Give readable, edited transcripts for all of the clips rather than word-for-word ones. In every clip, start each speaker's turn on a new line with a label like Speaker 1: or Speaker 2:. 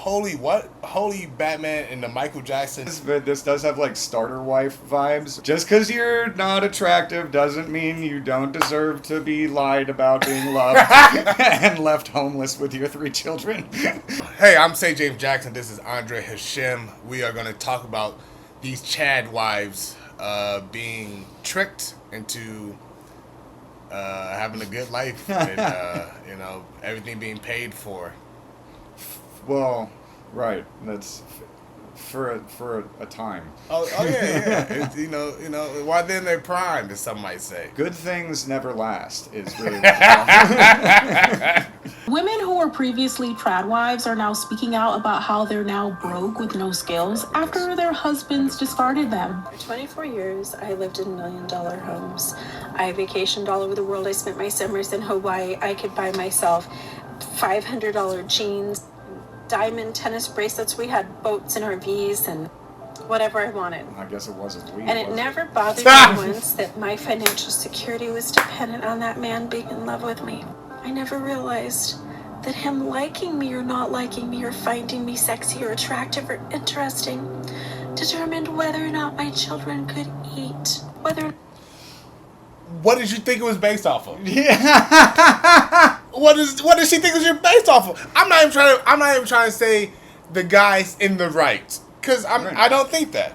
Speaker 1: holy Batman and the Michael Jackson.
Speaker 2: But this does have like starter wife vibes. Just because you're not attractive doesn't mean you don't deserve to be lied about being loved and left homeless with your 3 children.
Speaker 1: Hey, I'm Say James Jackson. This is Andre Hashem. We are going to talk about these Chad wives being tricked into having a good life and everything being paid for.
Speaker 2: Well, right. That's for a time.
Speaker 1: Oh yeah. It's, while they're in their prime, as some might say.
Speaker 2: Good things never last is really what
Speaker 3: Women who were previously trad wives are now speaking out about how they're now broke with no skills after their husbands discarded them.
Speaker 4: For 24 years, I lived in $1 million homes. I vacationed all over the world. I spent my summers in Hawaii. I could buy myself $500 jeans, diamond tennis bracelets. We had boats and RVs and whatever I wanted.
Speaker 2: I guess it wasn't weed.
Speaker 4: And it never bothered me once that my financial security was dependent on that man being in love with me. I never realized that him liking me or not liking me or finding me sexy or attractive or interesting determined whether or not my children could eat.
Speaker 1: What did you think it was based off of? Yeah. What does she think it was based off of? I'm not even trying to say the guy's in the right, because I don't think that.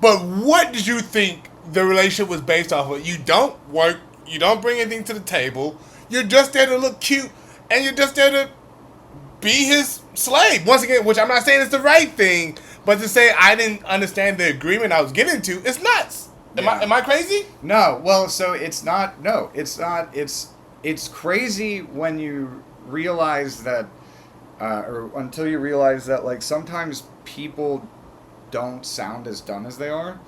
Speaker 1: But what did you think the relationship was based off of? You don't work. You don't bring anything to the table. You're just there to look cute, and you're just there to be his slave. Once again, which I'm not saying is the right thing, but to say I didn't understand the agreement I was getting to, it's nuts. Am I crazy?
Speaker 2: No. Well, so it's not. No, it's not. It's crazy when you realize that, or until you realize that, like, sometimes people don't sound as dumb as they are.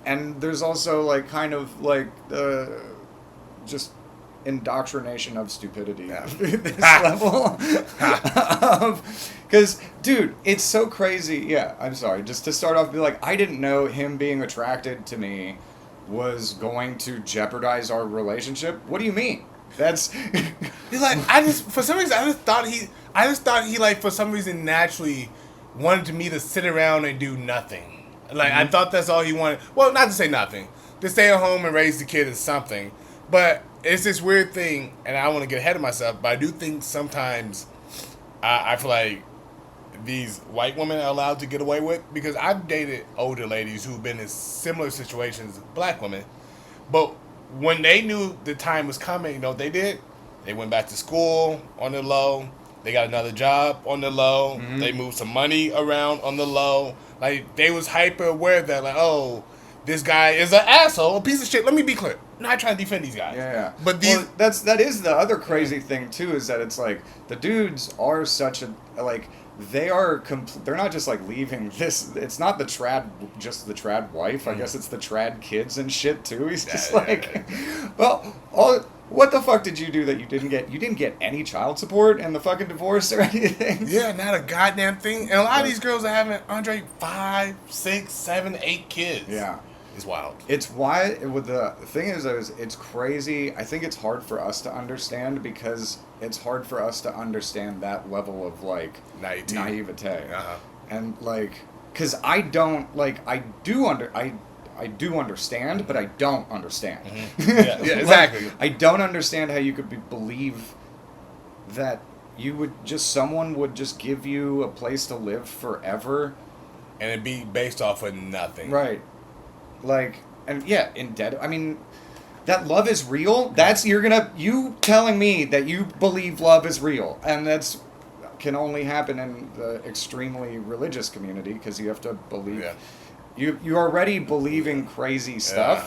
Speaker 2: And there's also, like, kind of, like, just indoctrination of stupidity at this level. Because, dude, it's so crazy. Yeah, I'm sorry. Just to start off, be like, I didn't know him being attracted to me was going to jeopardize our relationship. What do you mean? That's
Speaker 1: he's like, for some reason I just thought he like for some reason naturally wanted me to sit around and do nothing. Like, I thought that's all he wanted. Well, not to say nothing, to stay at home and raise the kid is something. But it's this weird thing, and I don't want to get ahead of myself, but I do think sometimes I feel like these white women are allowed to get away with, because I've dated older ladies who've been in similar situations as black women, but when they knew the time was coming, they went back to school on the low, they got another job on the low, they moved some money around on the low, like, they was hyper aware that, like, oh, this guy is an asshole, a piece of shit. Let me be clear, I'm not trying to defend these guys.
Speaker 2: Yeah.
Speaker 1: But
Speaker 2: that is the other crazy thing too, is that it's like the dudes are such a, like, they're not just like leaving this. It's not just the trad wife. I guess it's the trad kids and shit too. He's just well, what the fuck did you do that you didn't get? You didn't get any child support and the fucking divorce or anything.
Speaker 1: Yeah, not a goddamn thing. And a lot of these girls are having 5, 6, 7, 8 kids.
Speaker 2: Yeah.
Speaker 1: It's wild.
Speaker 2: It's why. The thing is, it's crazy. I think it's hard for us to understand, because it's hard for us to understand that level of, like, naivete. And, like, because I don't, like, I do understand, but I don't understand.
Speaker 1: Yeah, exactly.
Speaker 2: Like, I don't understand how you could believe that someone would just give you a place to live forever,
Speaker 1: and it'd be based off of nothing.
Speaker 2: Right. Like, and yeah, in dead. I mean, that love is real. That's you telling me that you believe love is real, and that's can only happen in the extremely religious community, because you have to believe. Yeah. You already believing crazy stuff,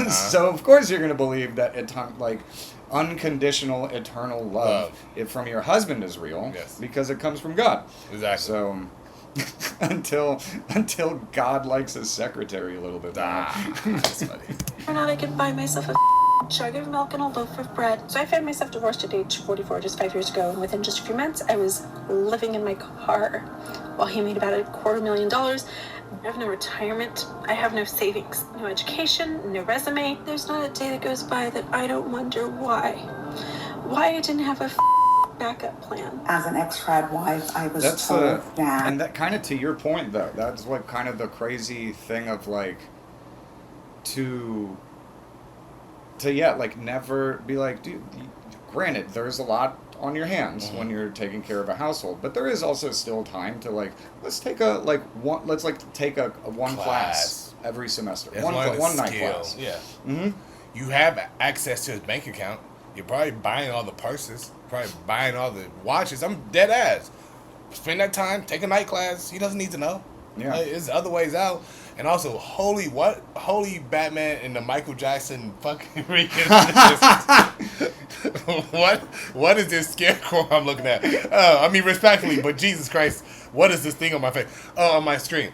Speaker 2: so of course you're gonna believe that like unconditional eternal love from your husband is real, because it comes from God.
Speaker 1: Exactly.
Speaker 2: So. until God likes his secretary a little bit more.
Speaker 1: That's funny.
Speaker 4: Or not, I could buy myself a jug of milk and a loaf of bread. So I found myself divorced at age 44, just 5 years ago, and within just a few months, I was living in my car while he made about $250,000. I have no retirement. I have no savings, no education, no resume. There's not a day that goes by that I don't wonder why I didn't have a backup plan.
Speaker 5: As an ex-trad wife, I was
Speaker 2: That's
Speaker 5: told that.
Speaker 2: and that kind of to your point though. That's what kind of the crazy thing of like to yeah, like never be like, dude. Granted, there's a lot on your hands when you're taking care of a household, but there is also still time to like let's take a take a one class every semester.
Speaker 1: That's
Speaker 2: One night
Speaker 1: skill.
Speaker 2: class.
Speaker 1: Yeah.
Speaker 2: Mm-hmm.
Speaker 1: You have access to his bank account. You're probably buying all the purses, probably buying all the watches. I'm dead ass. Spend that time, take a night class. He doesn't need to know.
Speaker 2: Yeah.
Speaker 1: There's other ways out. And also, holy Batman and the Michael Jackson fucking what is this scarecrow I'm looking at? I mean, respectfully, but Jesus Christ, what is this thing on my face? Oh, on my screen.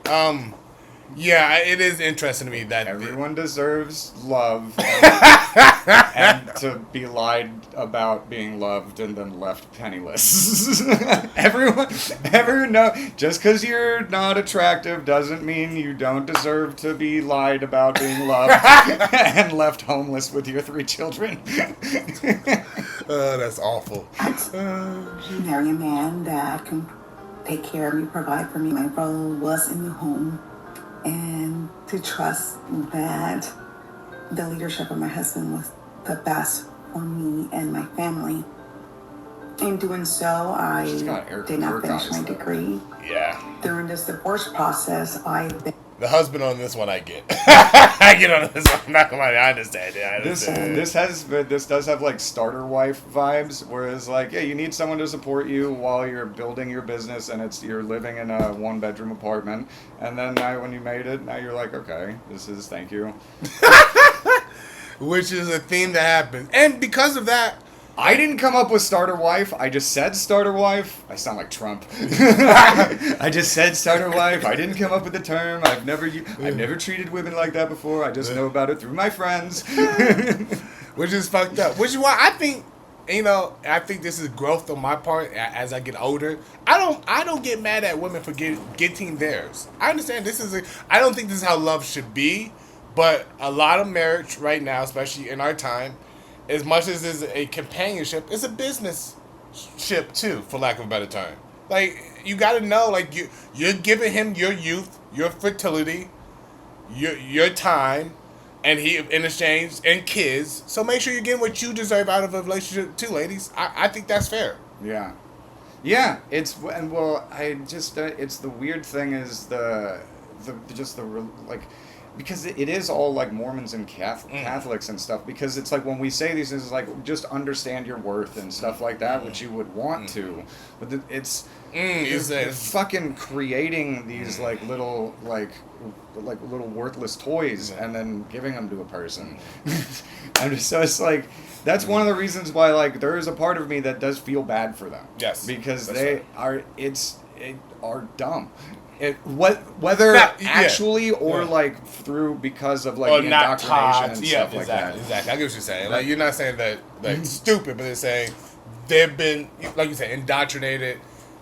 Speaker 1: Yeah, it is interesting to me that
Speaker 2: Everyone deserves love and to be lied about being loved and then left penniless. everyone know just because you're not attractive doesn't mean you don't deserve to be lied about being loved and left homeless with your 3 children.
Speaker 1: that's awful.
Speaker 5: Marry a man that can take care of me, provide for me. My role was in the home, and to trust that the leadership of my husband was the best for me and my family. In doing so, I did not finish my degree.
Speaker 1: Yeah.
Speaker 5: During this divorce process,
Speaker 1: The husband on this one, I get. I get on this one. I'm not gonna lie, I understand. Yeah,
Speaker 2: This does have like starter wife vibes, whereas like you need someone to support you while you're building your business and you're living in a 1-bedroom apartment, and then now when you made it, now you're like, okay, thank you.
Speaker 1: Which is a theme that happens, and because of that.
Speaker 2: I didn't come up with starter wife. I just said starter wife. I sound like Trump. I just said starter wife. I didn't come up with the term. I've never treated women like that before. I just know about it through my friends.
Speaker 1: Which is fucked up. Which is why I think, I think this is growth on my part as I get older. I don't get mad at women for getting theirs. I understand I don't think this is how love should be, but a lot of marriage right now, especially in our time, as much as it's a companionship, it's a business ship too, for lack of a better term. Like, you gotta know, like, you're giving him your youth, your fertility, your time, and he in exchange, and kids. So make sure you're getting what you deserve out of a relationship too, ladies. I think that's fair.
Speaker 2: Yeah. It's the weird thing is because it is all like Mormons and Catholics and stuff, because it's like when we say these things, it's like just understand your worth and stuff like that, which you would want to, but it's fucking creating these like little worthless toys and then giving them to a person. So it's like that's one of the reasons why like there is a part of me that does feel bad for them.
Speaker 1: Yes,
Speaker 2: because they are dumb. Whether actually or like through because of like the indoctrination and stuff like that.
Speaker 1: Exactly. I get what you're saying. Like, you're not saying that like stupid, but they're saying they've been, like you said, indoctrinated.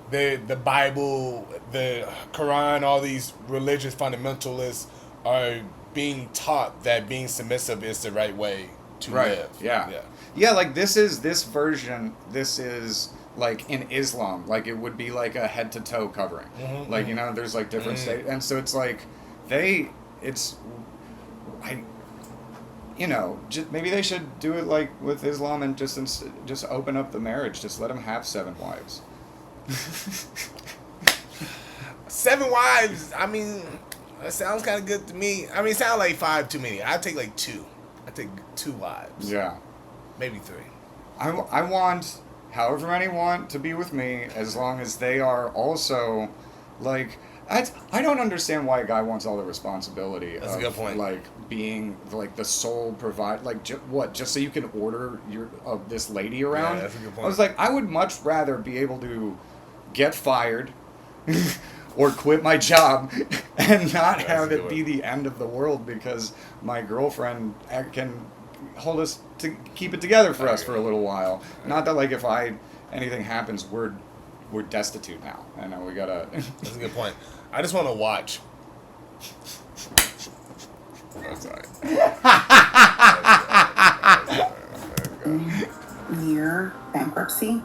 Speaker 1: The Bible, the Quran, all these religious fundamentalists are being taught that being submissive is the right way to live.
Speaker 2: Yeah. Like this version. This is. Like in Islam, like it would be like a head to toe covering. Like, there's like different states, and so it's like maybe they should do it like with Islam and just open up the marriage, just let them have 7 wives.
Speaker 1: 7 wives. I mean, that sounds kind of good to me. I mean, it sounds like 5 too many. I'd take like 2. I'd take 2 wives.
Speaker 2: Yeah,
Speaker 1: maybe 3.
Speaker 2: I want. However many want to be with me, as long as they are also, like, I don't understand why a guy wants all the responsibility.
Speaker 1: That's a good point.
Speaker 2: Like, being, like, the sole provide, like, just so you can order this lady around?
Speaker 1: Yeah, that's a good point.
Speaker 2: I was like, I would much rather be able to get fired or quit my job and not have it be the end of the world because my girlfriend can hold us to keep it together for us for a little while. Not that like if anything happens, we're destitute now. I know we gotta.
Speaker 1: That's a good point. I just want to watch. Oh, sorry.
Speaker 5: Near bankruptcy,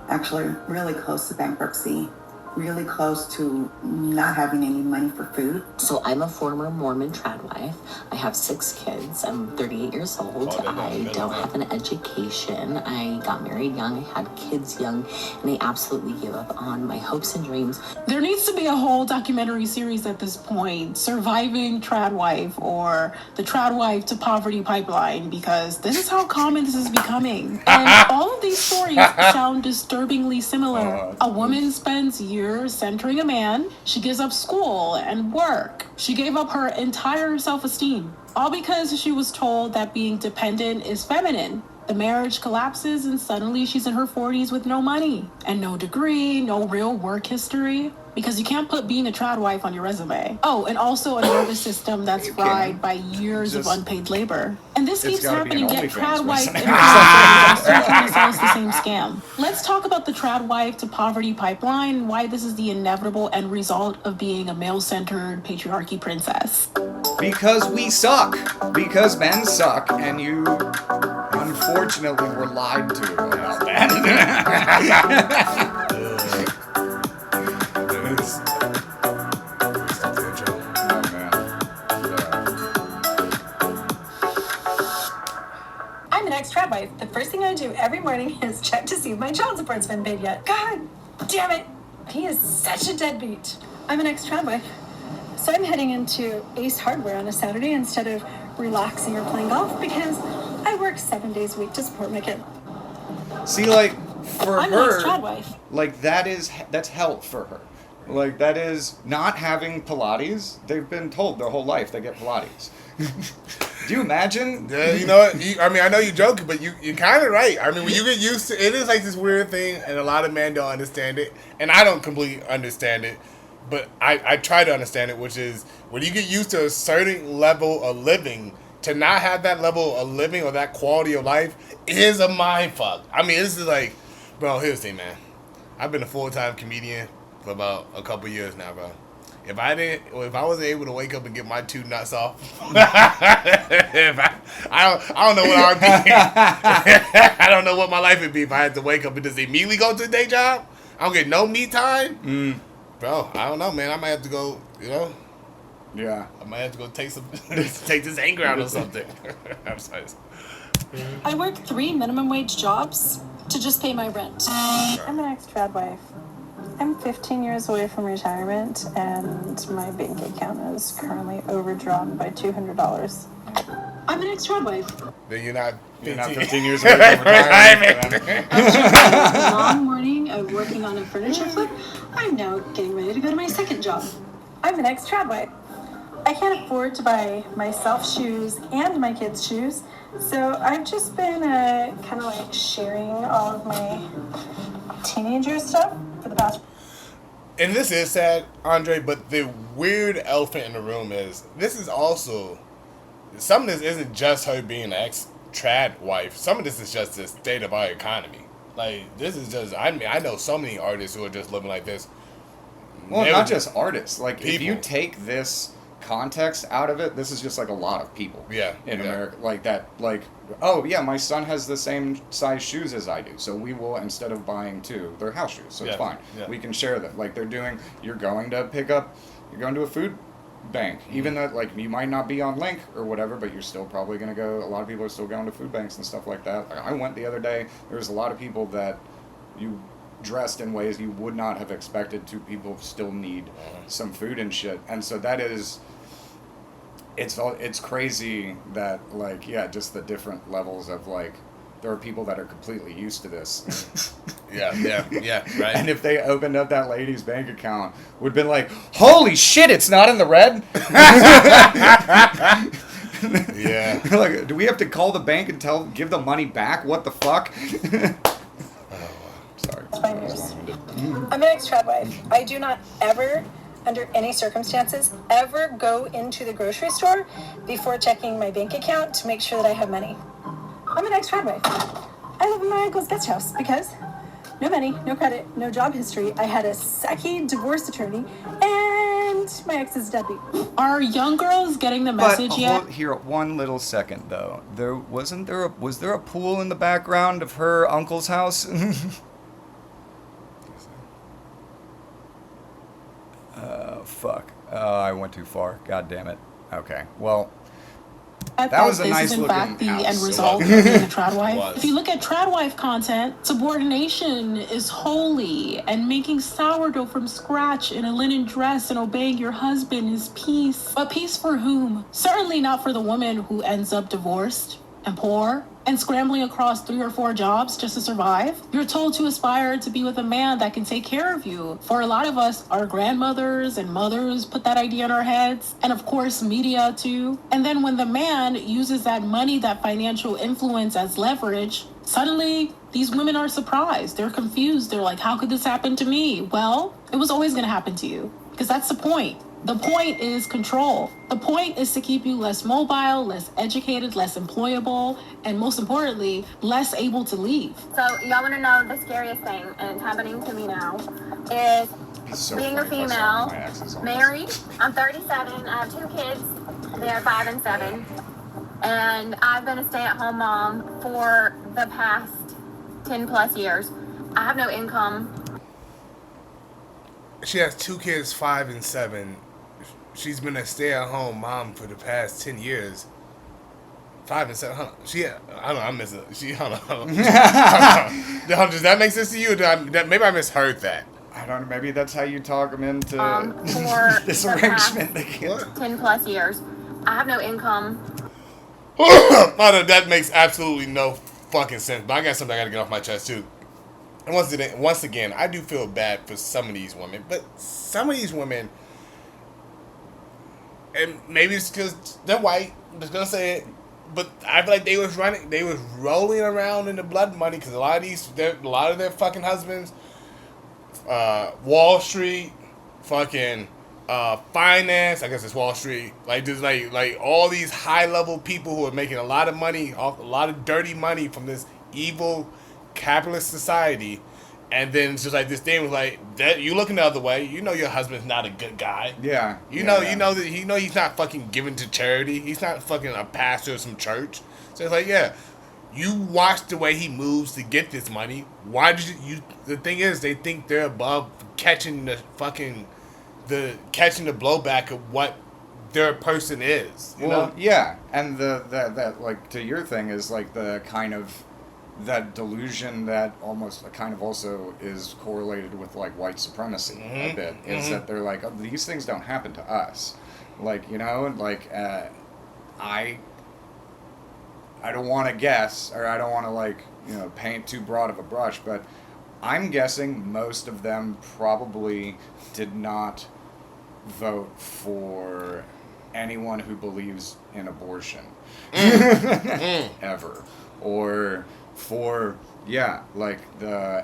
Speaker 5: actually really close to bankruptcy, really close to not having any money for food.
Speaker 6: So I'm a former Mormon tradwife. I have 6 kids. I'm 38 years old. I don't have an education. I got married young. I had kids young. And I absolutely gave up on my hopes and dreams.
Speaker 3: There needs to be a whole documentary series at this point, Surviving Tradwife or the Tradwife to Poverty Pipeline, because this is how common this is becoming. And all of these stories sound disturbingly similar. A woman spends years centering a man. She gives up school and work. She gave up her entire self-esteem, all because she was told that being dependent is feminine. The marriage collapses and suddenly she's in her 40s with no money and no degree, no real work history. Because you can't put being a tradwife on your resume. Oh, and also a nervous system that's fried by years of unpaid labor. And this keeps happening, yet tradwife influencers still trying to sell us the same scam. Let's talk about the tradwife to poverty pipeline and why this is the inevitable end result of being a male-centered patriarchy princess.
Speaker 2: Because we suck. Because men suck, and you unfortunately were lied to about that.
Speaker 4: I'm an ex-tradwife. The first thing I do every morning is check to see if my child support's been paid yet. God damn it. He is such a deadbeat. I'm an ex-tradwife. So I'm heading into Ace Hardware on a Saturday instead of relaxing or playing golf because I work 7 days a week to support my kid.
Speaker 2: See, like, for
Speaker 4: I'm
Speaker 2: her,
Speaker 4: an ex-tradwife.
Speaker 2: like, that's hell for her. Like, that is not having Pilates. They've been told their whole life they get Pilates. Do you imagine?
Speaker 1: Yeah, you know what? I know you're joking, but you're kind of right. I mean, when you get used to it, is like this weird thing, and a lot of men don't understand it, and I don't completely understand it, but I try to understand it, which is when you get used to a certain level of living, to not have that level of living or that quality of life is a mind fuck. I mean, this is like, bro, here's the thing, man. I've been a full-time comedian for about a couple years now, bro. If I wasn't able to wake up and get my 2 nuts off, I don't know what I would be. I don't know what my life would be if I had to wake up and just immediately go to the day job. I don't get no me time. Bro, I don't know, man. I might have to go,
Speaker 2: Yeah.
Speaker 1: I might have to go take this anger out or something. I'm sorry.
Speaker 4: I work 3 minimum wage jobs to just pay my rent. I'm an ex-tradwife. I'm 15 years away from retirement, and my bank account is currently overdrawn by $200. I'm an ex-tradwife.
Speaker 1: Then you're not
Speaker 2: 15 years away from retirement.
Speaker 4: After a long morning of working on a furniture flip, I'm now getting ready to go to my second job. I'm an ex-tradwife. I can't afford to buy myself shoes and my kids shoes, so I've just been kind of like sharing all of my teenager stuff for the past.
Speaker 1: And this is sad, Andre, but the weird elephant in the room is this is also, some of this isn't just her being an ex-trad wife. Some of this is just the state of our economy. Like, this is just, I mean, I know so many artists who are just living like this.
Speaker 2: Well, not just artists. Like,
Speaker 1: people.
Speaker 2: If you take this context out of it, this is just like a lot of people in America. Like that, like, oh yeah, my son has the same size shoes as I do, so we will, instead of buying 2, they're house shoes, so it's fine. Yeah. We can share them. Like you're going to a food bank, even though like you might not be on link or whatever, but you're still probably going to go. A lot of people are still going to food banks and stuff like that. I went the other day. There was a lot of people that you dressed in ways you would not have expected to. People still need some food and shit, and so that is. It's crazy that, like, yeah, just the different levels of, like, there are people that are completely used to this.
Speaker 1: Yeah, right.
Speaker 2: And if they opened up that lady's bank account, would have been like, holy shit, it's not in the red?
Speaker 1: Yeah.
Speaker 2: Like, do we have to call the bank and give the money back? What the fuck? Sorry.
Speaker 4: I'm an ex-tradwife. I do not ever, under any circumstances, ever go into the grocery store before checking my bank account to make sure that I have money. I'm an ex-tradwife. I live in my uncle's guest house because no money, no credit, no job history. I had a sucky divorce attorney, and my ex is deadbeat.
Speaker 3: Are young girls getting the message yet?
Speaker 2: Here, one little second though. Was there a pool in the background of her uncle's house? fuck. I went too far. God damn it. Okay. Well,
Speaker 3: That
Speaker 2: was a
Speaker 3: this
Speaker 2: nice
Speaker 3: is in
Speaker 2: looking
Speaker 3: fact the
Speaker 2: house.
Speaker 3: end
Speaker 2: It
Speaker 3: result of
Speaker 1: was.
Speaker 3: being a
Speaker 1: It
Speaker 3: tradwife.
Speaker 1: was.
Speaker 3: If you look at tradwife content, subordination is holy, and making sourdough from scratch in a linen dress and obeying your husband is peace. But peace for whom? Certainly not for the woman who ends up divorced and poor and scrambling across 3 or 4 jobs just to survive. You're told to aspire to be with a man that can take care of you. For a lot of us, our grandmothers and mothers put that idea in our heads, and of course media too. And then when the man uses that money, that financial influence as leverage, suddenly these women are surprised. They're confused. They're like, how could this happen to me? Well, it was always going to happen to you, because that's the point. The point is control. The point is to keep you less mobile, less educated, less employable, and most importantly, less able to leave.
Speaker 7: So y'all want to know the scariest thing, and it's happening to me now, is
Speaker 2: so
Speaker 7: being a
Speaker 2: funny if I saw
Speaker 7: female,
Speaker 2: my exes on
Speaker 7: married. I'm 37. I have 2 kids. They're 5 and 7. And I've been a stay-at-home mom for the past 10 plus years. I have no income.
Speaker 1: She has 2 kids, 5 and 7. She's been a stay-at-home mom for the past 10 years. 5 and 7. Huh? I don't know. I miss it. I don't know. Does that make sense to you? Maybe I misheard that.
Speaker 2: I don't know. Maybe that's how you talk them into
Speaker 7: For
Speaker 2: this
Speaker 7: the
Speaker 2: arrangement.
Speaker 7: past 10 plus years. I have no income.
Speaker 1: Oh, no, that makes absolutely no fucking sense. But I got something I gotta get off my chest too. And once again, I do feel bad for some of these women, but some of these women, and maybe it's because they're white. I'm just gonna say it, but I feel like they was rolling around in the blood money because a lot of their fucking husbands, Wall Street, fucking finance. I guess it's Wall Street. Like just like all these high level people who are making a lot of money, a lot of dirty money from this evil capitalist society. And then it's just like this thing was like that. You looking the other way. You know your husband's not a good guy.
Speaker 2: Yeah.
Speaker 1: You know that he's not fucking giving to charity. He's not fucking a pastor of some church. So it's like, yeah, you watch the way he moves to get this money. Why did you? The thing is, they think they're above catching the blowback of what their person is. You know?
Speaker 2: Yeah, and that like to your thing is like the kind of that delusion that almost kind of also is correlated with like white supremacy a bit is that they're like, oh, these things don't happen to us, like, you know, like I don't want to guess, or I don't want to like, you know, paint too broad of a brush, but I'm guessing most of them probably did not vote for anyone who believes in abortion ever, or for like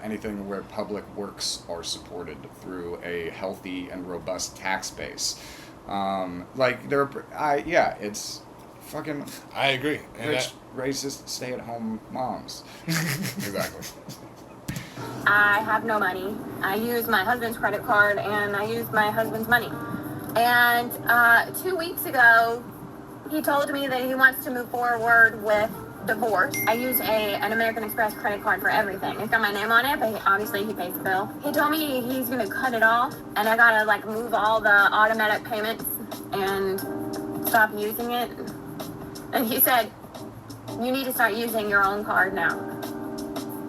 Speaker 2: anything where public works are supported through a healthy and robust tax base. Like it's fucking.
Speaker 1: I agree. And
Speaker 2: rich, racist, stay-at-home moms.
Speaker 1: Exactly.
Speaker 7: I have no money. I use my husband's credit card and I use my husband's money. And 2 weeks ago, he told me that he wants to move forward with divorce. I use an American Express credit card for everything. It's got my name on it, but obviously he pays the bill. He told me he's gonna cut it off, and I gotta like move all the automatic payments and stop using it. And he said, you need to start using your own card now.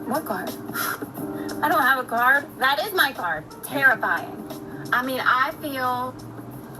Speaker 7: What card? I don't have a card. That is my card. Terrifying. I mean, I feel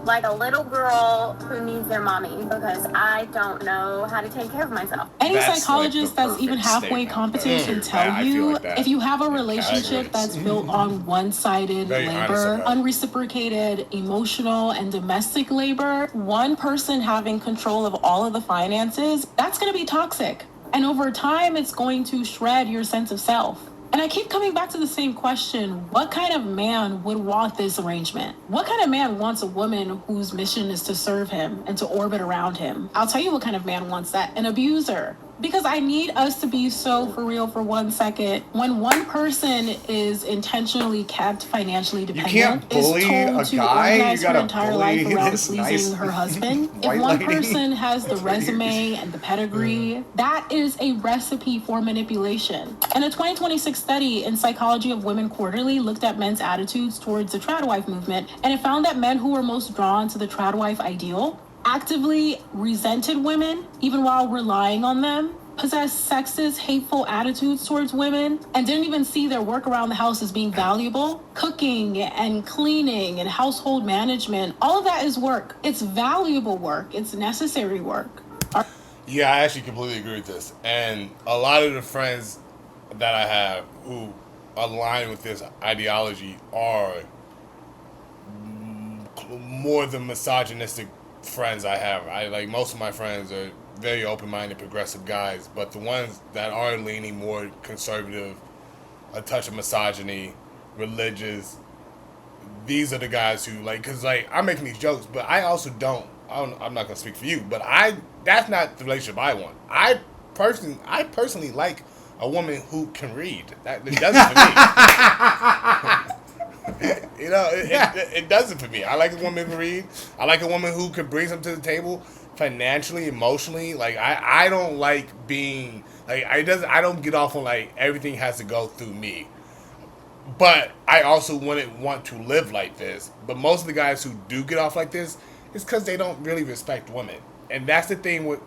Speaker 7: like a little girl who needs their mommy because I don't know how to take care of myself.
Speaker 3: Any
Speaker 2: That's
Speaker 3: psychologist
Speaker 2: like the
Speaker 3: that's even
Speaker 2: perfect
Speaker 3: halfway
Speaker 2: statement.
Speaker 3: competent can
Speaker 2: I
Speaker 3: tell
Speaker 2: feel
Speaker 3: you
Speaker 2: like that.
Speaker 3: if you have a relationship that's built on one-sided
Speaker 1: Very honest
Speaker 3: labor,
Speaker 1: about it.
Speaker 3: unreciprocated emotional and domestic labor, one person having control of all of the finances, that's going to be toxic. And over time, it's going to shred your sense of self. And I keep coming back to the same question. What kind of man would want this arrangement? What kind of man wants a woman whose mission is to serve him and to orbit around him? I'll tell you what kind of man wants that. An abuser. Because I need us to be so for real for 1 second. When one person is intentionally kept financially dependent,
Speaker 2: can't bully
Speaker 3: is told
Speaker 2: a
Speaker 3: to
Speaker 2: guy.
Speaker 3: organize
Speaker 2: You
Speaker 3: her
Speaker 2: gotta
Speaker 3: entire
Speaker 2: bully
Speaker 3: life around
Speaker 2: this
Speaker 3: pleasing
Speaker 2: nice
Speaker 3: her husband.
Speaker 2: white
Speaker 3: If one
Speaker 2: lady.
Speaker 3: person has the resume and the pedigree, that is a recipe for manipulation. And a 2026 study in Psychology of Women Quarterly looked at men's attitudes towards the tradwife movement, and it found that men who were most drawn to the tradwife ideal actively resented women even while relying on them, possessed sexist, hateful attitudes towards women, and didn't even see their work around the house as being valuable. Cooking and cleaning and household management, all of that is work. It's valuable work. It's necessary work.
Speaker 1: Yeah, I actually completely agree with this. And a lot of the friends that I have who align with this ideology are more the misogynistic friends I have. I like most of my friends are very open-minded, progressive guys, but the ones that are leaning more conservative, a touch of misogyny, religious, these are the guys who like, because like I'm making these jokes, but I also I'm not gonna speak for you, but that's not the relationship I want. I personally like a woman who can read. That it does it for me. You know, it does it for me. I like a woman who can read. I like a woman who can bring something to the table financially, emotionally. Like I don't like being like I don't get off on like everything has to go through me. But I also wouldn't want to live like this. But most of the guys who do get off like this, it's because they don't really respect women. And that's the thing with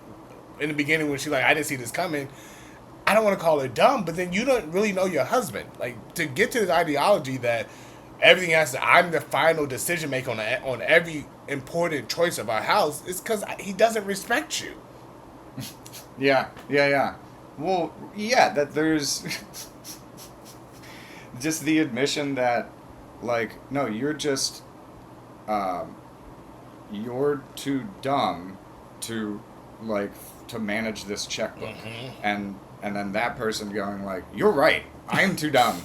Speaker 1: in the beginning when she's like, I didn't see this coming. I don't want to call her dumb, but then you don't really know your husband. Like, to get to this ideology that everything I'm the final decision maker on every important choice of our house, it's because he doesn't respect you.
Speaker 2: Yeah. Well, yeah, that there's just the admission that, like, no, you're just, you're too dumb to, like, to manage this checkbook. Mm-hmm. And then that person going like, you're right, I am too dumb.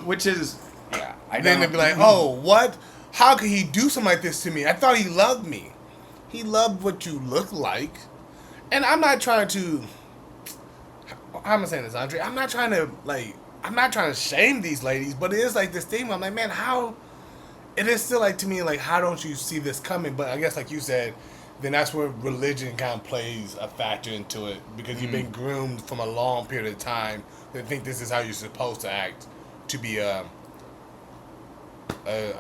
Speaker 2: Which is, yeah.
Speaker 1: Then they'd be like, oh, what? How could he do something like this to me? I thought he loved me. He loved what you look like. And I'm not trying to, how am I saying this, Andre? I'm not trying to shame these ladies, but it is like this thing where I'm like, man, how, it is still like to me, like, how don't you see this coming? But I guess like you said, then that's where religion kind of plays a factor into it, because you've been groomed from a long period of time to think this is how you're supposed to act to be a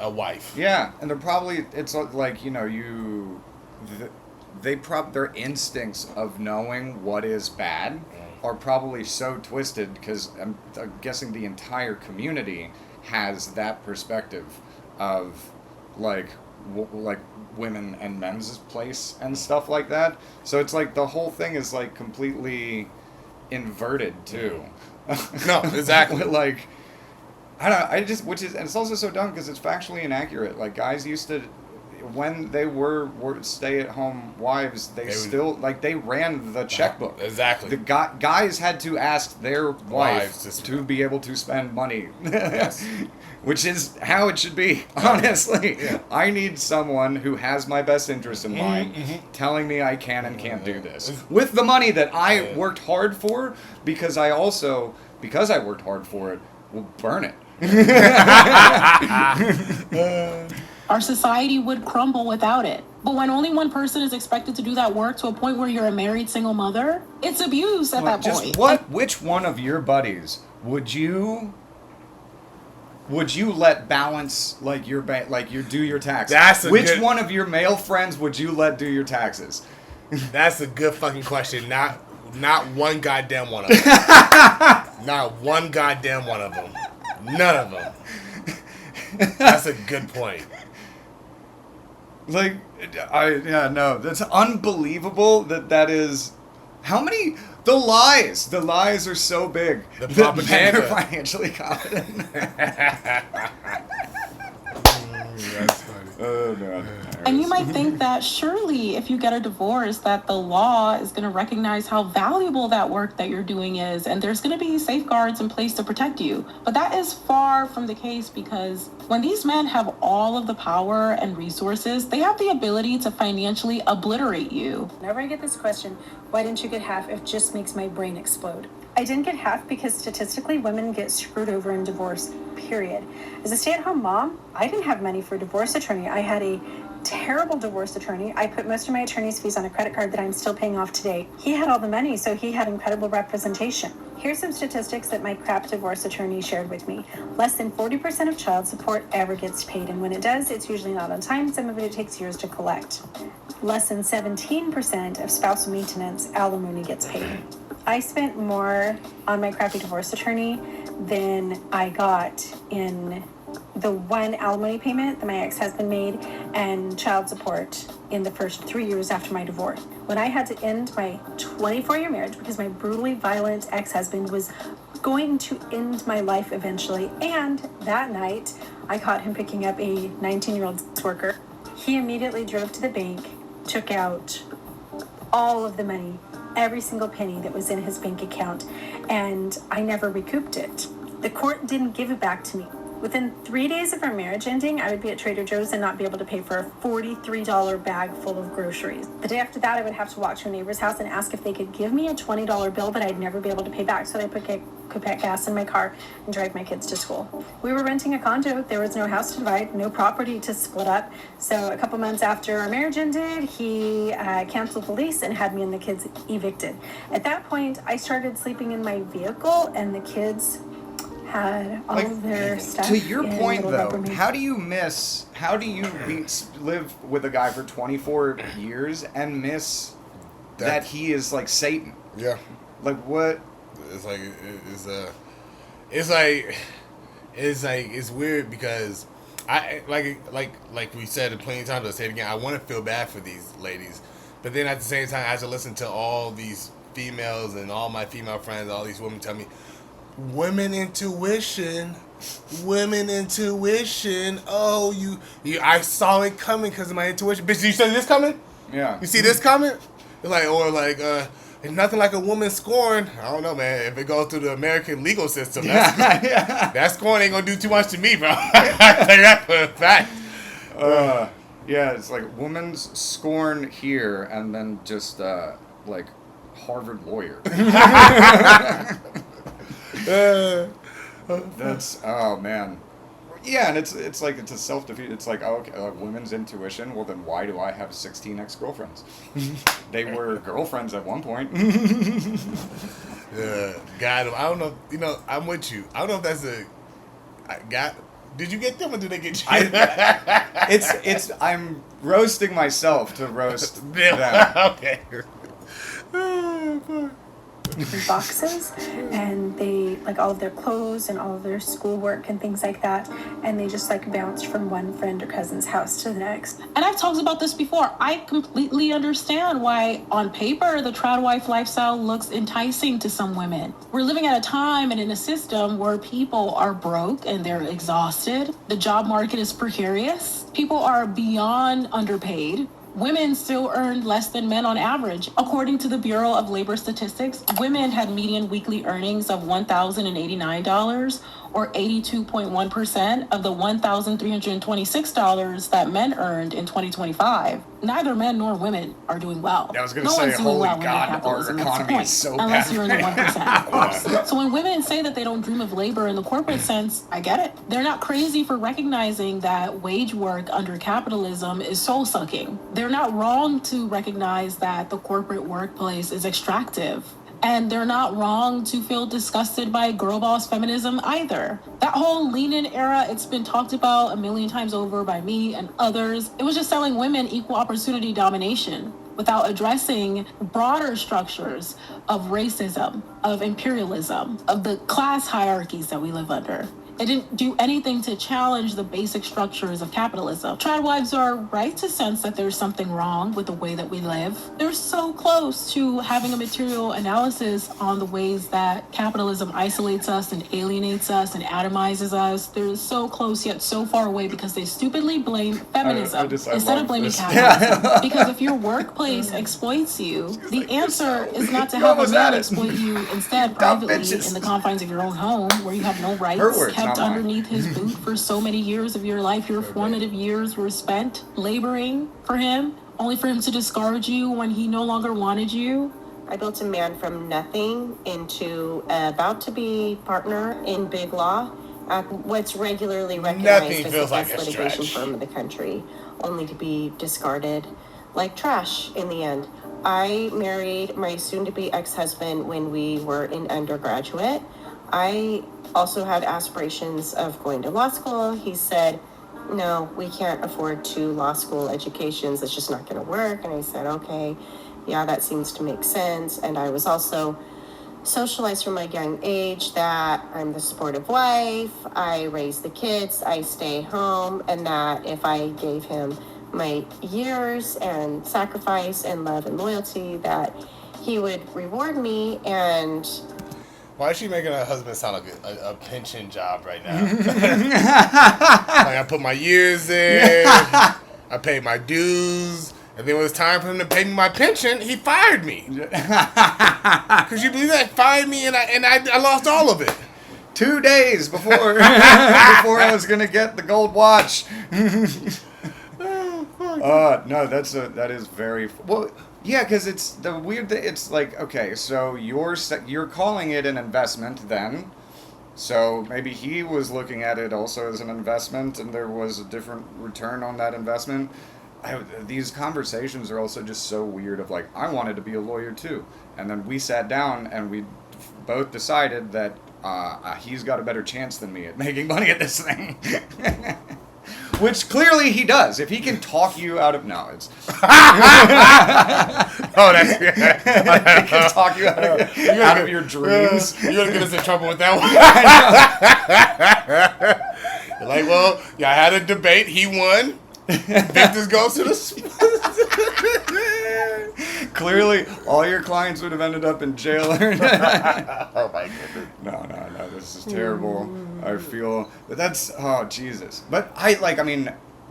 Speaker 1: wife.
Speaker 2: Yeah, and they're probably, it's like, you know, their instincts of knowing what is bad are probably so twisted, because I'm guessing the entire community has that perspective of like women and men's place and stuff like that. So it's like the whole thing is like completely inverted too.
Speaker 1: No, exactly.
Speaker 2: Like, I don't know, and it's also so dumb because it's factually inaccurate. Like, guys used to, when they were stay-at-home wives, they ran the checkbook.
Speaker 1: Exactly.
Speaker 2: The guys had to ask their wives to be able to spend money.
Speaker 1: Yes.
Speaker 2: Which is how it should be, honestly. Yeah. I need someone who has my best interest in mind telling me I can and can't do this. With the money that I worked hard for, because I worked hard for it, will burn it.
Speaker 3: Our society would crumble without it. But when only one person is expected to do that work to a point where you're a married single mother, it's abuse at that point.
Speaker 2: Which one of your buddies would you let balance like your do your taxes? Which one of your male friends would you let do your taxes?
Speaker 1: That's a good fucking question. Not one goddamn one of them. Not one goddamn one of them. None of them. That's a good point.
Speaker 2: Like, that's unbelievable that is, how many, the lies are so big.
Speaker 1: The propaganda.
Speaker 2: Men are financially competent.
Speaker 1: That's funny.
Speaker 2: Oh, God.
Speaker 3: And you might might think that surely if you get a divorce that the law is going to recognize how valuable that work that you're doing is, and there's going to be safeguards in place to protect you. But that is far from the case, because when these men have all of the power and resources, they have the ability to financially obliterate you.
Speaker 8: Whenever I get this question, why didn't you get half, it just makes my brain explode. I didn't get half because statistically women get screwed over in divorce, period. As a stay-at-home mom, I didn't have money for a divorce attorney. I had a terrible divorce attorney. I put most of my attorney's fees on a credit card that I'm still paying off today. He had all the money, so he had incredible representation. Here's some statistics that my crap divorce attorney shared with me. Less than 40% of child support ever gets paid, and when it does, it's usually not on time. Some of it takes years to collect. Less than 17% of spousal maintenance alimony gets paid. I spent more on my crappy divorce attorney than I got in the one alimony payment that my ex-husband made and child support in the first 3 years after my divorce. When I had to end my 24-year marriage because my brutally violent ex-husband was going to end my life eventually, and that night I caught him picking up a 19-year-old sex worker, he immediately drove to the bank, took out all of the money, every single penny that was in his bank account, and I never recouped it. The court didn't give it back to me. Within 3 days of our marriage ending, I would be at Trader Joe's and not be able to pay for a $43 bag full of groceries. The day after that, I would have to walk to a neighbor's house and ask if they could give me a $20 bill that I'd never be able to pay back, so that I could put gas in my car and drive my kids to school. We were renting a condo. There was no house to divide, no property to split up. So a couple months after our marriage ended, he canceled the lease and had me and the kids evicted. At that point, I started sleeping in my vehicle, and the kids had all of their stuff.
Speaker 2: To your
Speaker 8: in
Speaker 2: point,
Speaker 8: little
Speaker 2: though,
Speaker 8: Rubbermaid.
Speaker 2: how do you live with a guy for 24 years and miss that he is like Satan?
Speaker 1: Yeah.
Speaker 2: Like what?
Speaker 1: It's weird because I like we said plenty of times. I'll say it again. I want to feel bad for these ladies, but then at the same time, I have to listen to all these females and all my female friends, all these women tell me, women intuition. Oh, you I saw it coming because of my intuition. Bitch, you see this coming?
Speaker 2: Yeah.
Speaker 1: You see this coming? It's nothing like a woman scorn. I don't know, man. If it goes through the American legal system, that scorn ain't gonna do too much to me, bro. I tell you that for a fact.
Speaker 2: Yeah, it's like woman's scorn here, and then just like Harvard lawyer. That's man. Yeah, and it's like it's a self-defeat. It's like, oh, okay, women's intuition. Well, then why do I have 16 ex-girlfriends? They were girlfriends at one point.
Speaker 1: God, I don't know. You know, I'm with you. I don't know if that's did you get them or did they get you?
Speaker 2: I'm roasting myself to roast them.
Speaker 1: Okay.
Speaker 8: Boxes, and they like all of their clothes and all of their schoolwork and things like that, and they just like bounced from one friend or cousin's house to the next.
Speaker 3: And I've talked about this before. I completely understand why on paper the tradwife lifestyle looks enticing to some women. We're living at a time and in a system where people are broke and they're exhausted. The job market is precarious. People are beyond underpaid. Women still earn less than men on average. According to the Bureau of Labor Statistics, women had median weekly earnings of $1,089, or 82.1% of the $1,326 that men earned in 2025. Neither men nor women are doing well.
Speaker 2: I was going to say, holy God, our economy is so bad.
Speaker 3: Unless you're in the 1%, of course. So when women say that they don't dream of labor in the corporate sense, I get it. They're not crazy for recognizing that wage work under capitalism is soul-sucking. They're not wrong to recognize that the corporate workplace is extractive. And they're not wrong to feel disgusted by girl boss feminism either. That whole lean-in era, it's been talked about a million times over by me and others. It was just selling women equal opportunity domination without addressing broader structures of racism, of imperialism, of the class hierarchies that we live under. They didn't do anything to challenge the basic structures of capitalism. Tradwives are right to sense that there's something wrong with the way that we live. They're so close to having a material analysis on the ways that capitalism isolates us and alienates us and atomizes us. They're so close yet so far away because they stupidly blame feminism instead of blaming capitalism. Because if your workplace exploits you, the answer is not to have a man exploit you instead privately in the confines of your own home where you have no rights, kept underneath his boot for so many years of your life. Your formative years were spent laboring for him, only for him to discard you when he no longer wanted you.
Speaker 9: I built a man from nothing into about to be partner in big law at what's regularly recognized as the best litigation firm in the country, only to be discarded like trash in the end. I married my soon-to-be ex-husband when we were in undergraduate. I also had aspirations of going to law school. He said, no, we can't afford 2 law school educations. It's just not going to work. And I said, okay, yeah, that seems to make sense. And I was also socialized from a young age that I'm the supportive wife, I raise the kids, I stay home, and that if I gave him my years and sacrifice and love and loyalty, that he would reward me. And
Speaker 1: why is she making her husband sound like a pension job right now? Like, I put my years in, I paid my dues, and then when it was time for him to pay me my pension, he fired me. Could you believe that? Fired me, and I lost all of it.
Speaker 2: 2 days before before I was gonna get the gold watch. No, that is very well. Yeah, because it's the weird thing. It's like, okay, so you're calling it an investment then. So maybe he was looking at it also as an investment, and there was a different return on that investment. These conversations are also just so weird. Of like, I wanted to be a lawyer too, and then we sat down and we both decided that he's got a better chance than me at making money at this thing. Which clearly he does. If he can talk you out of... No, it's...
Speaker 1: Oh, that's...
Speaker 2: He can talk you out of your dreams.
Speaker 1: You're going to get us in trouble with that one. You're like, well, yeah, I had a debate. He won. Victor's goes to the...
Speaker 2: Clearly, all your clients would have ended up in jail.
Speaker 1: Oh, my goodness.
Speaker 2: No, this is terrible. I feel... But that's... Oh, Jesus. But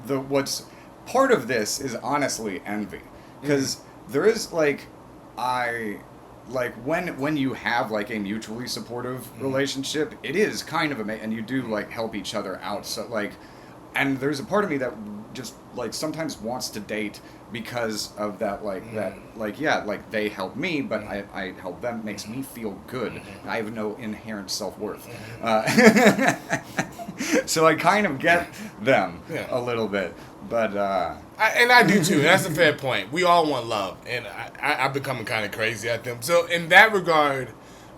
Speaker 2: what's... Part of this is honestly envy. Because there is, like... when you have, like, a mutually supportive relationship, it is kind of amazing. And you do, like, help each other out. So, like... And there's a part of me that just, like, sometimes wants to date because of that, like, they help me, but I help them. It makes me feel good. I have no inherent self-worth. So I kind of get them a little bit. But,
Speaker 1: I do too. That's a fair point. We all want love. And I'm becoming kind of crazy at them. So in that regard,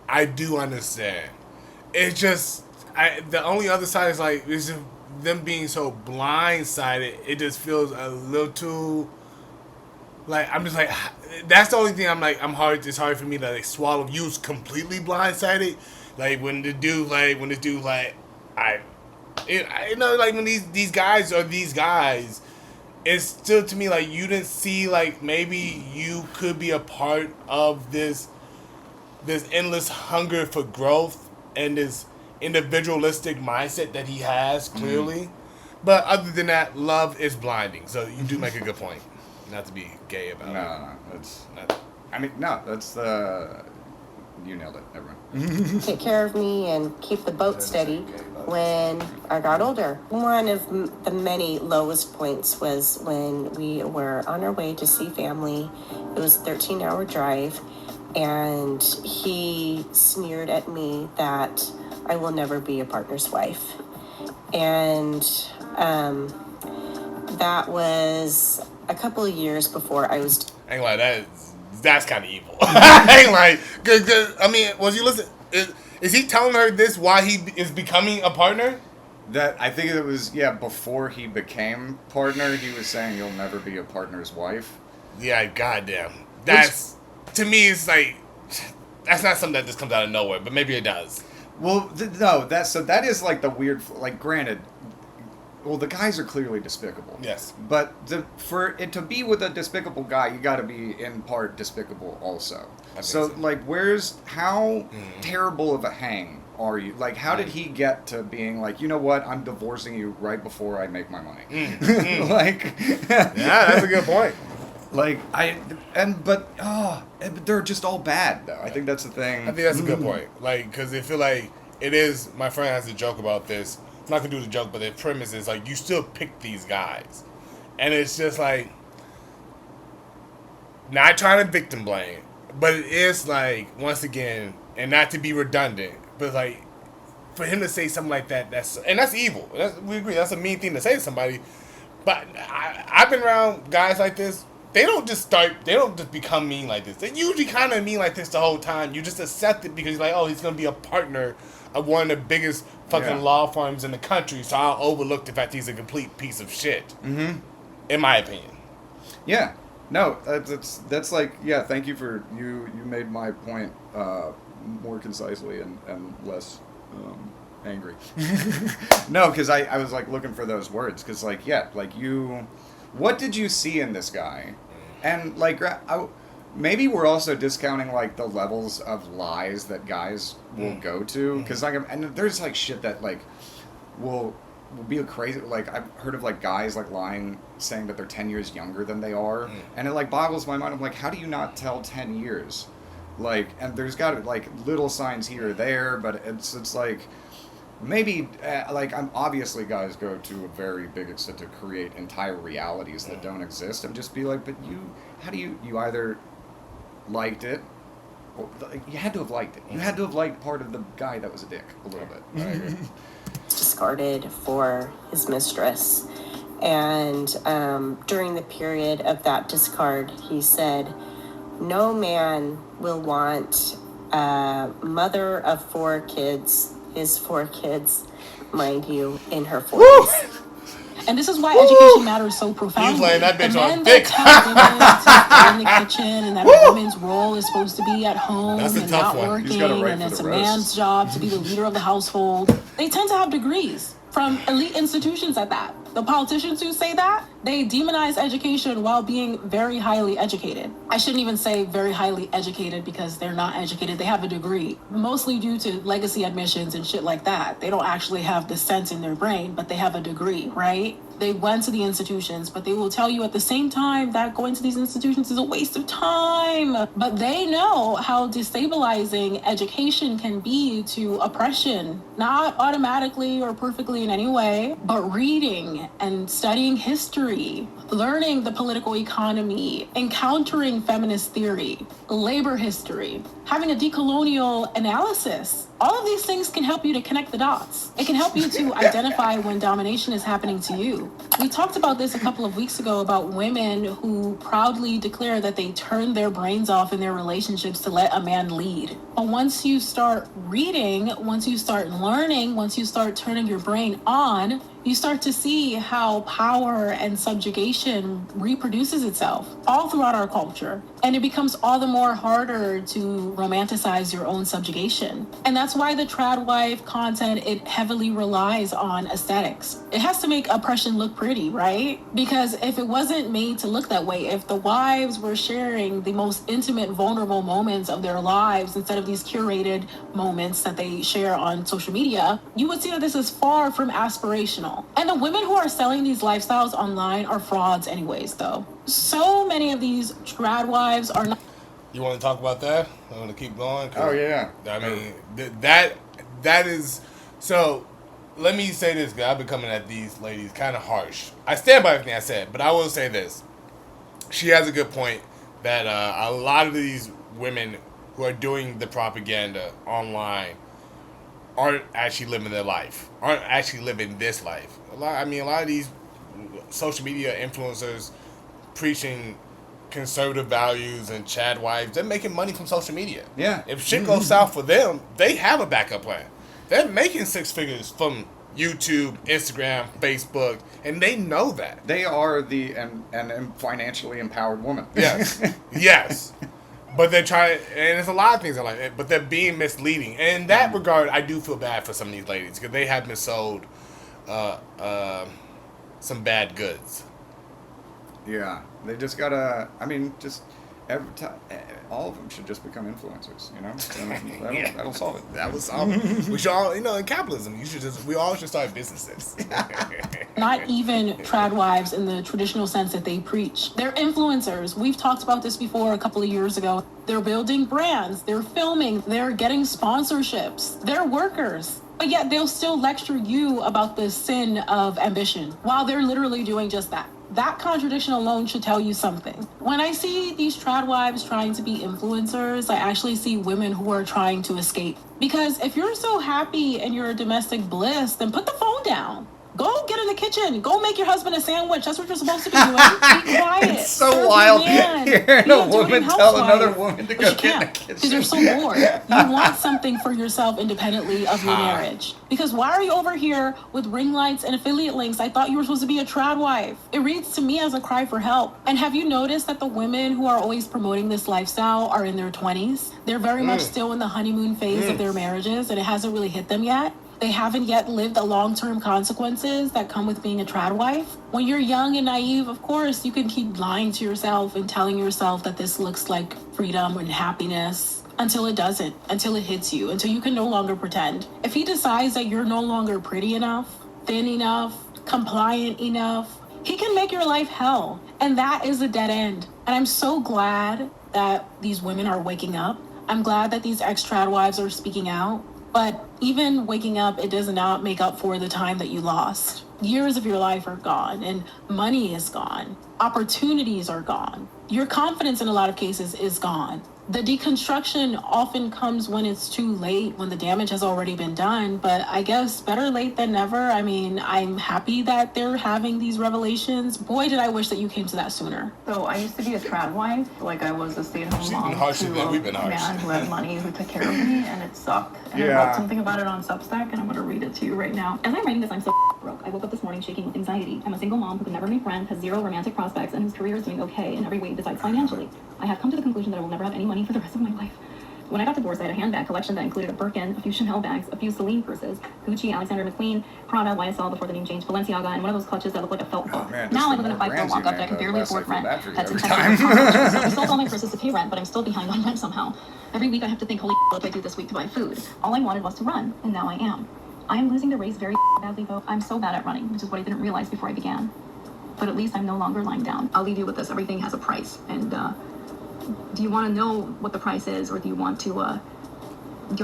Speaker 1: I do understand. It's just, the only other side is like, it's just them being so blindsided. It just feels a little too, like, I'm just like, that's the only thing it's hard for me to like swallow. You was completely blindsided. Like when these guys are these guys, it's still to me like you didn't see like maybe you could be a part of this endless hunger for growth and this individualistic mindset that he has clearly. But other than that, love is blinding. So you do make a good point. Not to be gay about it.
Speaker 2: No, that's not. I mean, no, that's the. You nailed it, everyone.
Speaker 9: Take care of me and keep the boat steady when I got older. One of the many lowest points was when we were on our way to see family. It was a 13-hour drive, and he sneered at me that I will never be a partner's wife. And that was a couple of years before I was...
Speaker 1: I ain't like that's kind of evil. I ain't like... Cause, I mean, was you listen... Is he telling her this while he is becoming a partner?
Speaker 2: That I think it was, before he became partner, he was saying you'll never be a partner's wife.
Speaker 1: Yeah, goddamn. That's... To me, it's like... That's not something that just comes out of nowhere, but maybe it does.
Speaker 2: Well, no, that is like the weird, like, granted, well, the guys are clearly despicable.
Speaker 1: Yes.
Speaker 2: But for it to be with a despicable guy, you got to be in part despicable also. So, like, how terrible of a hang are you? Like, how did he get to being like, you know what, I'm divorcing you right before I make my money? Like,
Speaker 1: yeah, that's a good point.
Speaker 2: Like, but they're just all bad, though. I think that's the thing.
Speaker 1: I think that's a good point. Like, because they feel like it is, my friend has a joke about this. I'm not going to do the joke, but the premise is, like, you still pick these guys. And it's just, like, not trying to victim blame, but it is, like, once again, and not to be redundant, but, like, for him to say something like that, that's evil. We agree, that's a mean thing to say to somebody. But I've been around guys like this. They don't just become mean like this. They usually kind of mean like this the whole time. You just accept it because you're like, oh, he's going to be a partner of one of the biggest fucking law firms in the country, so I'll overlook the fact he's a complete piece of shit. Mm-hmm. In my opinion.
Speaker 2: Yeah. No, that's like, yeah, thank you for, you made my point more concisely and less angry. No, because I was, like, looking for those words, because, like, yeah, like, what did you see in this guy? And, like, maybe we're also discounting, like, the levels of lies that guys will go to. Because, like, and there's, like, shit that, like, will be a crazy... Like, I've heard of, like, guys, like, lying, saying that they're 10 years younger than they are. And it, like, boggles my mind. I'm like, how do you not tell 10 years? Like, and there's got to, like, little signs here or there, but it's like... Maybe, like, obviously guys go to a very big extent to create entire realities that don't exist, and just be like, but how do you either liked it, or you had to have liked it. You had to have liked part of the guy that was a dick, a little bit. I agree.
Speaker 9: Discarded for his mistress. And during the period of that discard, he said, no man will want a mother of 4 kids, his 4 kids, mind you, in her 40s.
Speaker 3: And this is why education matters so profoundly.
Speaker 1: You laying that bitch on
Speaker 3: thick.
Speaker 1: thick.
Speaker 3: In the kitchen, and that a woman's role is supposed to be at home and not working, and it's a man's job to be the leader of the household. They tend to have degrees from elite institutions at that. The politicians who say that, they demonize education while being very highly educated. I shouldn't even say very highly educated because they're not educated. They have a degree, mostly due to legacy admissions and shit like that. They don't actually have the sense in their brain, but they have a degree, right? They went to the institutions, but they will tell you at the same time that going to these institutions is a waste of time. But they know how destabilizing education can be to oppression, not automatically or perfectly in any way, but reading and studying history, learning the political economy, encountering feminist theory, labor history, having a decolonial analysis. All of these things can help you to connect the dots. It can help you to identify when domination is happening to you. We talked about this a couple of weeks ago about women who proudly declare that they turn their brains off in their relationships to let a man lead. But once you start reading, once you start learning, once you start turning your brain on, you start to see how power and subjugation reproduces itself all throughout our culture. And it becomes all the more harder to romanticize your own subjugation. And that's why the tradwife content, it heavily relies on aesthetics. It has to make oppression look pretty, right? Because if it wasn't made to look that way, if the wives were sharing the most intimate, vulnerable moments of their lives instead of these curated moments that they share on social media, you would see that this is far from aspirational. And the women who are selling these lifestyles online are frauds anyways, though. So many of these tradwives are not...
Speaker 1: You want to talk about that? I want to keep going.
Speaker 2: Oh, yeah.
Speaker 1: I mean, that is... So, let me say this, because I've been coming at these ladies kind of harsh. I stand by everything I said, but I will say this. She has a good point that a lot of these women who are doing the propaganda online aren't actually living their life, aren't actually living this life. A lot of these social media influencers preaching conservative values and tradwives, they're making money from social media.
Speaker 2: Yeah.
Speaker 1: If shit goes south for them, they have a backup plan. They're making 6 figures from YouTube, Instagram, Facebook, and they know that.
Speaker 2: They are the and financially empowered woman.
Speaker 1: Yes. Yes. But they're trying, and there's a lot of things I like, but they're being misleading. And in that regard, I do feel bad for some of these ladies because they have been sold some bad goods.
Speaker 2: Yeah, they just gotta. I mean, just every time, all of them should just become influencers. You know, that'll solve it.
Speaker 1: That was solve it. We should all, in capitalism, we all should start businesses.
Speaker 3: Not even trad wives in the traditional sense that they preach. They're influencers. We've talked about this before a couple of years ago. They're building brands. They're filming. They're getting sponsorships. They're workers. But yet they'll still lecture you about the sin of ambition while they're literally doing just that. That contradiction alone should tell you something. When I see these trad wives trying to be influencers, I actually see women who are trying to escape. Because if you're so happy in your domestic bliss, then put the phone down. Go get in the kitchen. Go make your husband a sandwich. That's what you're supposed to be doing. Be quiet.
Speaker 2: It's so wild hearing a woman tell another woman to go get in the kitchen.
Speaker 3: Because you're so bored. You want something for yourself independently of your marriage. Because why are you over here with ring lights and affiliate links? I thought you were supposed to be a trad wife. It reads to me as a cry for help. And have you noticed that the women who are always promoting this lifestyle are in their 20s? They're very much still in the honeymoon phase of their marriages, and it hasn't really hit them yet. They haven't yet lived the long-term consequences that come with being a trad wife. When you're young and naive, of course, you can keep lying to yourself and telling yourself that this looks like freedom and happiness until it doesn't, until it hits you, until you can no longer pretend. If he decides that you're no longer pretty enough, thin enough, compliant enough, he can make your life hell. And that is a dead end. And I'm so glad that these women are waking up. I'm glad that these ex-trad wives are speaking out. But even waking up, it does not make up for the time that you lost. Years of your life are gone, and money is gone. Opportunities are gone. Your confidence in a lot of cases is gone. The deconstruction often comes when it's too late, when the damage has already been done. But I guess better late than never. I mean, I'm happy that they're having these revelations. Boy, did I wish that you came to that sooner.
Speaker 10: So I used to be a trad wife. Like I was a stay-at-home mom to a man who had money, who took care of me, and it sucked. And I wrote something about it on Substack, and I'm going to read it to you right now. As I'm writing this, I'm so broke. I woke up this morning shaking with anxiety. I'm a single mom who can never make friends, has zero romantic prospects, and whose career is doing okay in every way besides financially. I have come to the conclusion that I will never have any money for the rest of my life. When I got divorced, I had a handbag collection that included a Birkin, a few Chanel bags, a few Celine purses, Gucci, Alexander McQueen, Prada, YSL before the name changed, Balenciaga, and one of those clutches that looked like a felt book. Now I live in a 5-floor walk-up that I can barely afford rent. That's intensive. I sold all my purses to pay rent, but I'm still behind on rent somehow. Every week I have to think, holy what do I do this week to buy food? All I wanted was to run, and now I am. I am losing the race very badly, though. I'm so bad at running, which is what I didn't realize before I began. But at least I'm no longer lying down. I'll leave you with this. Everything has a price, and do you want to know what the price is, or do you want to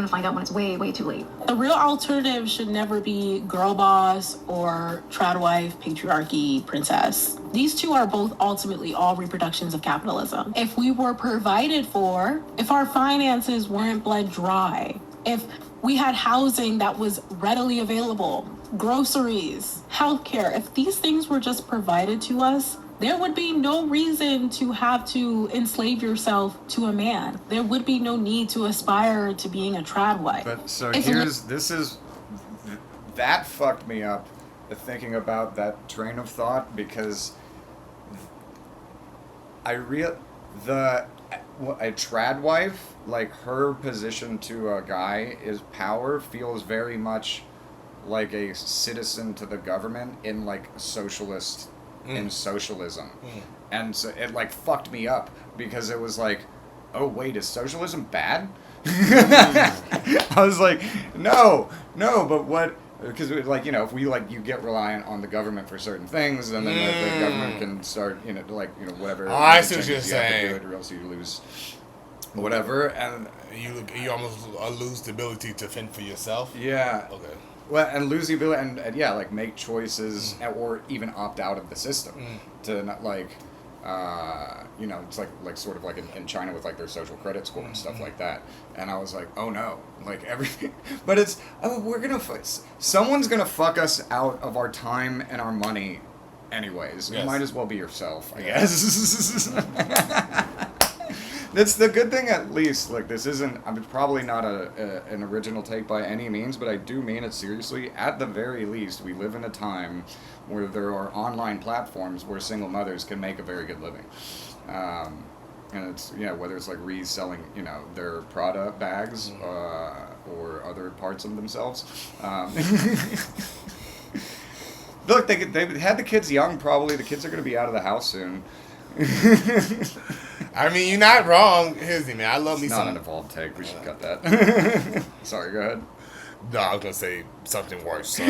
Speaker 10: find out when it's way, way too late?
Speaker 3: The real alternative should never be girl boss or trad wife, patriarchy, princess. These two are both ultimately all reproductions of capitalism. If we were provided for, if our finances weren't bled dry, if we had housing that was readily available, groceries, healthcare, if these things were just provided to us, there would be no reason to have to enslave yourself to a man. There would be no need to aspire to being a trad wife.
Speaker 2: But so that fucked me up, thinking about that train of thought, because a trad wife, like her position to a guy is power, feels very much like a citizen to the government in like a socialist. In socialism. And so it like fucked me up because it was like, oh wait, is socialism bad? I was like, no, but what, because like, if we like, you get reliant on the government for certain things, and then the government can start, whatever.
Speaker 1: Oh, I see what you're saying.
Speaker 2: Or else you lose whatever, and
Speaker 1: you almost lose the ability to fend for yourself.
Speaker 2: Yeah.
Speaker 1: Okay.
Speaker 2: Well, and lose the ability, and like make choices, or even opt out of the system to not like, it's like sort of like in China with like their social credit score and stuff like that. And I was like, oh no, like everything. But it's someone's gonna fuck us out of our time and our money, anyways. Yes. You might as well be yourself, I guess. That's the good thing, at least. Like, this isn't, probably not an original take by any means, but I do mean it seriously. At the very least, we live in a time where there are online platforms where single mothers can make a very good living. And it's, whether it's like reselling, their Prada bags or other parts of themselves. Look, they had the kids young, probably. The kids are going to be out of the house soon.
Speaker 1: I mean, you're not wrong. Here's the man. I love me
Speaker 2: some. Not an evolved take. We should cut that. Sorry, go ahead.
Speaker 1: No, I was going to say something worse. So.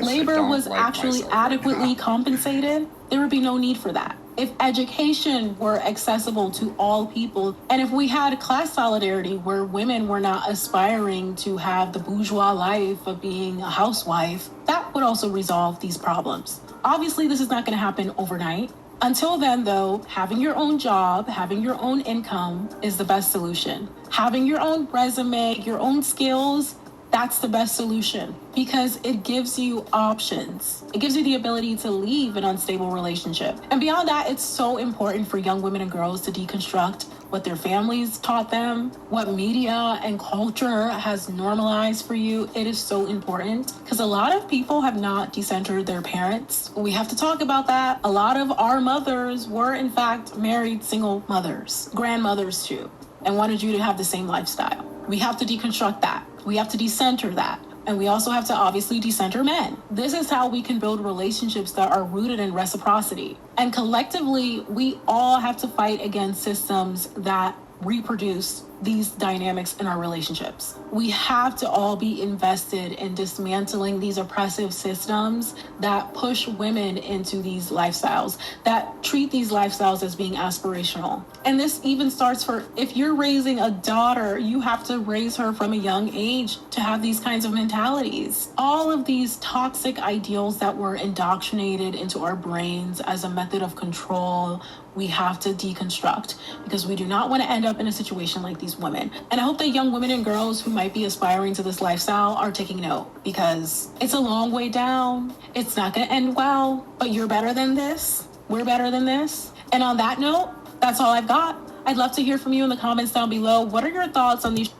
Speaker 3: Labor was actually adequately compensated, there would be no need for that. If education were accessible to all people, and if we had class solidarity where women were not aspiring to have the bourgeois life of being a housewife, that would also resolve these problems. Obviously, this is not going to happen overnight. Until then, though, having your own job, having your own income is the best solution. Having your own resume, your own skills, that's the best solution because it gives you options. It gives you the ability to leave an unstable relationship. And beyond that, it's so important for young women and girls to deconstruct what their families taught them, what media and culture has normalized for you. It is so important because a lot of people have not decentered their parents. We have to talk about that. A lot of our mothers were, in fact, married single mothers, grandmothers too, and wanted you to have the same lifestyle. We have to deconstruct that. We have to decenter that. And we also have to obviously decenter men. This is how we can build relationships that are rooted in reciprocity. And collectively, we all have to fight against systems that reproduce these dynamics in our relationships. We have to all be invested in dismantling these oppressive systems that push women into these lifestyles, that treat these lifestyles as being aspirational. And this even starts for, if you're raising a daughter, you have to raise her from a young age to have these kinds of mentalities. All of these toxic ideals that were indoctrinated into our brains as a method of control, we have to deconstruct because we do not want to end up in a situation like these women. And I hope that young women and girls who might be aspiring to this lifestyle are taking note because it's a long way down. It's not going to end well, but you're better than this. We're better than this. And on that note, that's all I've got. I'd love to hear from you in the comments down below. What are your thoughts on these?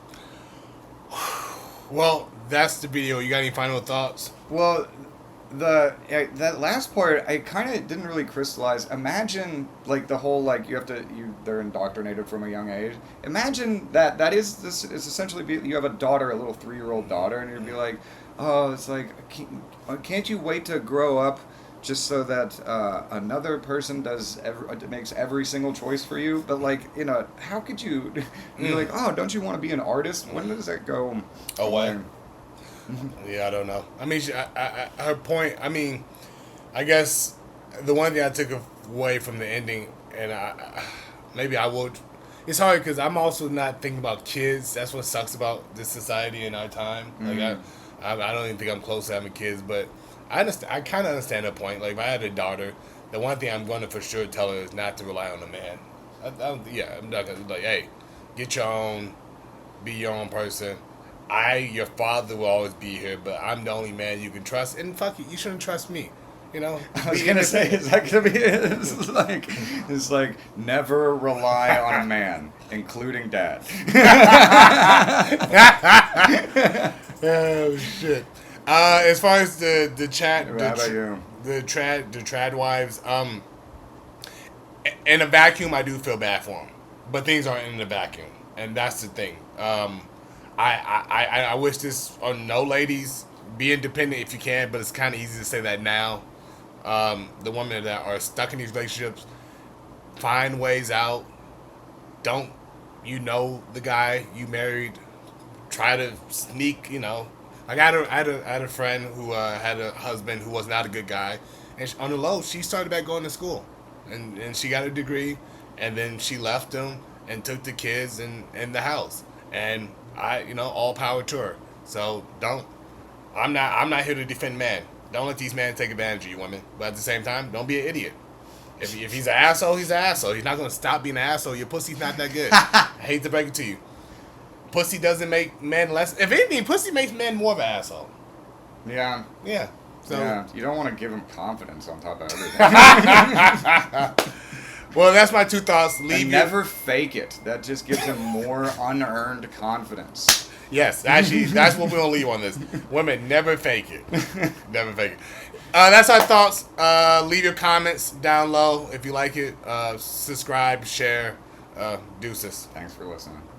Speaker 1: Well, that's the video. You got any final thoughts?
Speaker 2: Well, that last part I kind of didn't really crystallize. Imagine like the whole like they're indoctrinated from a young age. Imagine that is essentially you have a daughter, a little 3-year-old daughter, and you'd be like, oh, it's like can't you wait to grow up just so that another person makes every single choice for you? But like how could you be like, oh, don't you want to be an artist? When does that go
Speaker 1: away? Yeah, I don't know. I mean, her point, I mean, I guess the one thing I took away from the ending, and maybe I would, it's hard because I'm also not thinking about kids. That's what sucks about this society in our time. Mm-hmm. Like, I don't even think I'm close to having kids, but I kind of understand her point. Like, if I had a daughter, the one thing I'm going to for sure tell her is not to rely on a man. I'm not going to be like, hey, get your own, be your own person. Your father will always be here, but I'm the only man you can trust. And fuck it, you shouldn't trust me. I
Speaker 2: was gonna say, is that gonna be it? It's like never rely on a man, including dad.
Speaker 1: Oh shit. As far as the chat, the trad wives, in a vacuum, I do feel bad for them, but things aren't in the vacuum, and that's the thing. I wish this on no ladies, be independent if you can, but it's kind of easy to say that now. The women that are stuck in these relationships, find ways out. Don't the guy you married, try to sneak. I had a friend who had a husband who was not a good guy, and on the low she started back going to school, and she got a degree, and then she left him and took the kids and the house. And all power to her. So I'm not here to defend man. Don't let these men take advantage of you, women. But at the same time, don't be an idiot. If he's an asshole, he's an asshole. He's not going to stop being an asshole. Your pussy's not that good. I hate to break it to you. Pussy doesn't make men less. If anything, pussy makes men more of an asshole.
Speaker 2: Yeah.
Speaker 1: Yeah. So
Speaker 2: you don't want to give him confidence on top of everything.
Speaker 1: Well, that's my 2 thoughts.
Speaker 2: Never fake it. That just gives him more unearned confidence.
Speaker 1: Yes, actually, that's what we're going to leave on this. Women, never fake it. Never fake it. That's our thoughts. Leave your comments down low if you like it. Subscribe, share. Deuces.
Speaker 2: Thanks for listening.